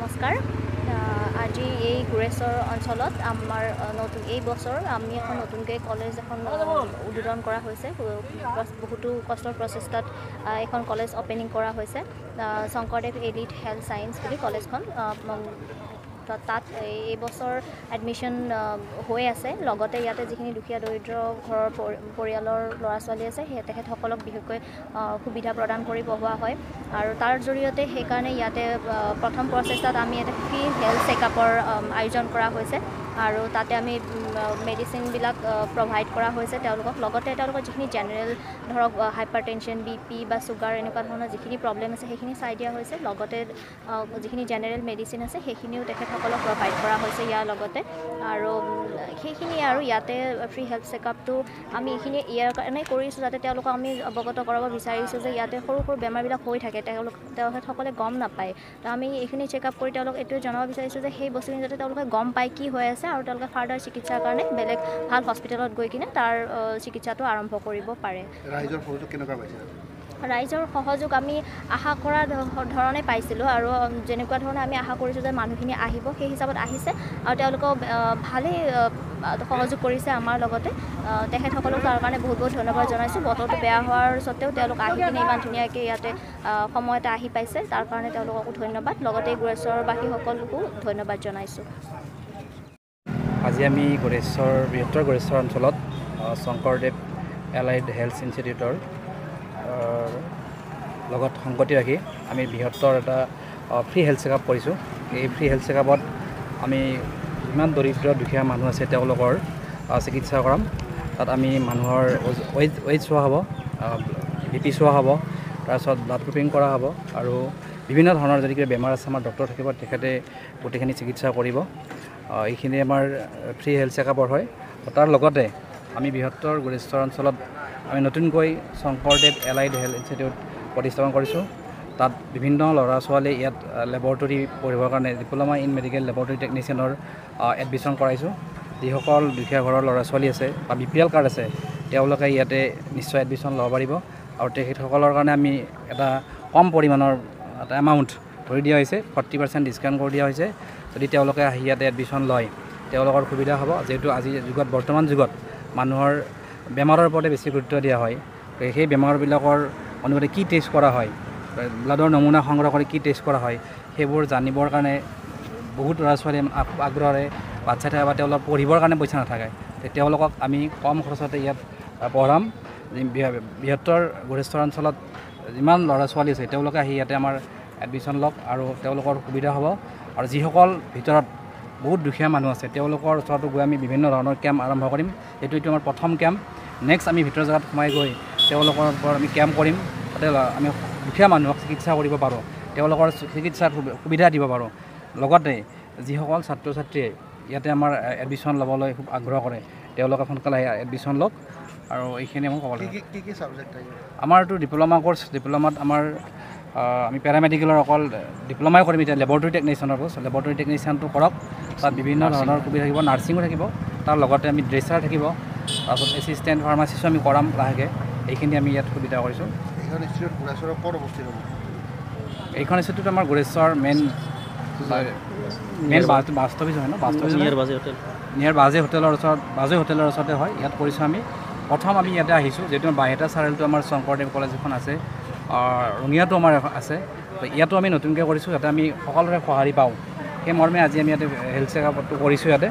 নমস্কাৰ আজি এই গুৰেশ্বৰ অঞ্চলত আমাৰ নতুন এই বছৰ আমি এখন নতুনকৈ কলেজ এখন উদ্বোধন কৰা হৈছে বহুতো কষ্টৰ প্ৰচেষ্টাত এখন কলেজ অপেনিং কৰা হৈছে শংকৰদেৱ এলিট হেল্থ সায়েন্স বুলি কলেজখন তাত এই বছৰ এডমিশ্যন হৈ আছে লগতে ইয়াতে যিখিনি দুখীয়া দৰিদ্ৰ ঘৰৰ পৰিয়ালৰ ল'ৰা ছোৱালী আছে তেখেতসকলক বিশেষকৈ সুবিধা প্ৰদান কৰি পঢ়োৱা হয় আৰু তাৰ জৰিয়তে সেইকাৰণে ইয়াতে প্ৰথম প্ৰচেষ্টাত আমি এটা ফ্ৰী হেল্থ চেকআপৰ আয়োজন কৰা হৈছে আৰু তাতে আমি মেডিচিনবিলাক প্ৰভাইড কৰা হৈছে তেওঁলোকক লগতে তেওঁলোকৰ যিখিনি জেনেৰেল ধৰক হাইপাৰটেনশ্যন বিপি বা চুগাৰ এনেকুৱা ধৰণৰ যিখিনি প্ৰব্লেম আছে সেইখিনি চাই দিয়া হৈছে লগতে যিখিনি জেনেৰেল মেডিচিন আছে সেইখিনিও তেখেতসকলক প্ৰভাইড কৰা হৈছে ইয়াৰ লগতে আৰু সেইখিনি আৰু ইয়াতে ফ্ৰী হেল্থ চেকআপটো আমি এইখিনি ইয়াৰ কাৰণে কৰিছোঁ যাতে তেওঁলোকক আমি অৱগত কৰাব বিচাৰিছোঁ যে ইয়াতে সৰু সৰু বেমাৰবিলাক হৈ থাকে তেখেতসকলে গম নাপায় তো আমি এইখিনি চেকআপ কৰি তেওঁলোকক এইটোৱে জনাব বিচাৰিছোঁ যে সেই বস্তুখিনি যাতে তেওঁলোকে গম পায় কি হৈ আছে আৰু তেওঁলোকে ফাৰ্ডাৰ চিকিৎসাৰ কাৰণে বেলেগ ভাল হস্পিটেলত গৈ কিনে তাৰ চিকিৎসাটো আৰম্ভ কৰিব পাৰে ৰাইজৰ সহযোগ কেনেকুৱা পাইছে ৰাইজৰ সহযোগ আমি আশা কৰা ধৰণে পাইছিলোঁ আৰু যেনেকুৱা ধৰণে আমি আশা কৰিছোঁ যে মানুহখিনি আহিব সেই হিচাপত আহিছে আৰু তেওঁলোকক ভালেই সহযোগ কৰিছে আমাৰ লগতে তেখেতসকলক তাৰ কাৰণে বহুত বহুত ধন্যবাদ জনাইছোঁ বতৰটো বেয়া হোৱাৰ স্বত্তেও তেওঁলোক আহি কিনে ইমান ধুনীয়াকৈ ইয়াতে সময়তে আহি পাইছে তাৰ কাৰণে তেওঁলোককো ধন্যবাদ লগতে গুৰেশ্বৰবাসীসকলকো ধন্যবাদ জনাইছোঁ আজি আমি বৃহত্তৰ গুৰেশ্বৰ অঞ্চলত শংকৰদেৱ এলাইড হেল্থ ইনষ্টিটিউটৰ লগত সংগতি ৰাখি আমি বৃহত্তৰ এটা ফ্ৰী হেল্থ চেকআপ কৰিছোঁ এই ফ্ৰী হেল্থ চেকআপত আমি যিমান দৰিদ্ৰ দুখীয়া মানুহ আছে তেওঁলোকৰ চিকিৎসা কৰাম তাত আমি মানুহৰ ৱেইট চোৱা হ'ব বিপি চোৱা হ'ব তাৰপিছত ব্লাড গ্ৰুপিং কৰা হ'ব আৰু বিভিন্ন ধৰণৰ যদি কিবা বেমাৰ আছে আমাৰ ডক্টৰ থাকিব তেখেতে গোটেইখিনি চিকিৎসা কৰিব এইখিনি আমাৰ ফ্ৰী হেল্থ চেকআপৰ হয় তাৰ লগতে আমি বৃহত্তৰ গুৰেশ্বৰ অঞ্চলত আমি নতুনকৈ শংকৰদেৱ এলাইড হেল্থ ইনষ্টিটিউট প্ৰতিষ্ঠাপন কৰিছোঁ তাত বিভিন্ন ল'ৰা ছোৱালীয়ে ইয়াত লেবৰেটৰী পঢ়িবৰ কাৰণে ডিপ্ল'মা ইন মেডিকেল লেবৰেটৰী টেকনিচিয়ানৰ এডমিশ্যন কৰাইছোঁ যিসকল দুখীয়া ঘৰৰ ল'ৰা ছোৱালী আছে বা BPL কাৰ্ড আছে তেওঁলোকে ইয়াতে নিশ্চয় এডমিশ্যন ল'ব পাৰিব আৰু তেখেতসকলৰ কাৰণে আমি এটা কম পৰিমাণৰ এটা এমাউণ্ট ধৰি দিয়া হৈছে 40% ডিছকাউণ্ট কৰি দিয়া হৈছে যদি তেওঁলোকে আহি ইয়াতে এডমিশ্যন লয় তেওঁলোকৰ সুবিধা হ'ব যিহেতু আজিৰ যুগত বৰ্তমান যুগত মানুহৰ বেমাৰৰ ওপৰতে বেছি গুৰুত্ব দিয়া হয় সেই বেমাৰবিলাকৰ অনুমতে কি টেষ্ট কৰা হয় ব্লাডৰ নমুনা সংগ্ৰহ কৰি কি টেষ্ট কৰা হয় সেইবোৰ জানিবৰ কাৰণে বহুত ল'ৰা ছোৱালীয়ে আগ্ৰহেৰে বাচ্ছা থাকে বা তেওঁলোক পঢ়িবৰ কাৰণে পইচা নাথাকে তেওঁলোকক আমি কম খৰচতে ইয়াত পঢ়াম বৃহত্তৰ গুৰেশ্বৰ অঞ্চলত যিমান ল'ৰা ছোৱালী আছে তেওঁলোকে আহি ইয়াতে আমাৰ এডমিশ্যন লওক আৰু তেওঁলোকৰ সুবিধা হ'ব আৰু যিসকল ভিতৰত বহুত দুখীয়া মানুহ আছে তেওঁলোকৰ ওচৰতো গৈ আমি বিভিন্ন ধৰণৰ কেম্প আৰম্ভ কৰিম এইটো আমাৰ প্ৰথম কেম্প নেক্সট আমি ভিতৰ জেগাত সোমাই গৈ তেওঁলোকৰ ওপৰত আমি কেম্প কৰিম তাতে আমি দুখীয়া মানুহক চিকিৎসা কৰিব পাৰোঁ তেওঁলোকৰ চিকিৎসাৰ সুবিধা দিব পাৰোঁ লগতে যিসকল ছাত্ৰ ছাত্ৰীয়ে ইয়াতে আমাৰ এডমিশ্যন ল'বলৈ খুব আগ্ৰহ কৰে তেওঁলোকে সোনকালে এডমিশ্যন লওক আৰু এইখিনি মই ক'ব লাগিব কি ছাবজেক্ট আমাৰতো ডিপ্ল'মা কোৰ্চ ডিপ্ল'মাত আমাৰ আমি পেৰামেডিকেলৰ অকল ডিপ্ল'মাই কৰিম এতিয়া লেবৰেটৰী টেকনিচিয়ানৰ কোৰ্চ লেবৰেটৰী টেকনিচিয়ানটো কৰক তাত বিভিন্ন ধৰণৰ সুবিধা থাকিব নাৰ্ছিঙো থাকিব তাৰ লগতে আমি ড্ৰেচাৰ থাকিব তাৰপিছত এছিষ্টেণ্ট ফাৰ্মাচিষ্টো আমি কৰাম লাহেকৈ এইখিনি আমি ইয়াত সুবিধা কৰিছোঁ এইখন ইনষ্টিটিউট গুৰেশ্বৰৰ ক'ত অৱস্থিত হ'ব এইখন ইনষ্টিটিউট আমাৰ গুৰেশ্বৰ মেইন বাছ অফিচ হয় ন নিয়াৰ বাজে হোটেলৰ ওচৰতে হয় ইয়াত কৰিছোঁ আমি প্ৰথম আমি ইয়াতে আহিছোঁ যিহেতু বাইহাটা চাৰিআলিটো আমাৰ শংকৰদেৱ কলেজ এখন আছে ৰঙিয়াটো আমাৰ আছে তো ইয়াতো আমি নতুনকৈ কৰিছোঁ যাতে আমি সকলোৰে সঁহাৰি পাওঁ সেই মৰ্মে আজি আমি ইয়াতে হেল্থ চেকআপটো কৰিছোঁ ইয়াতে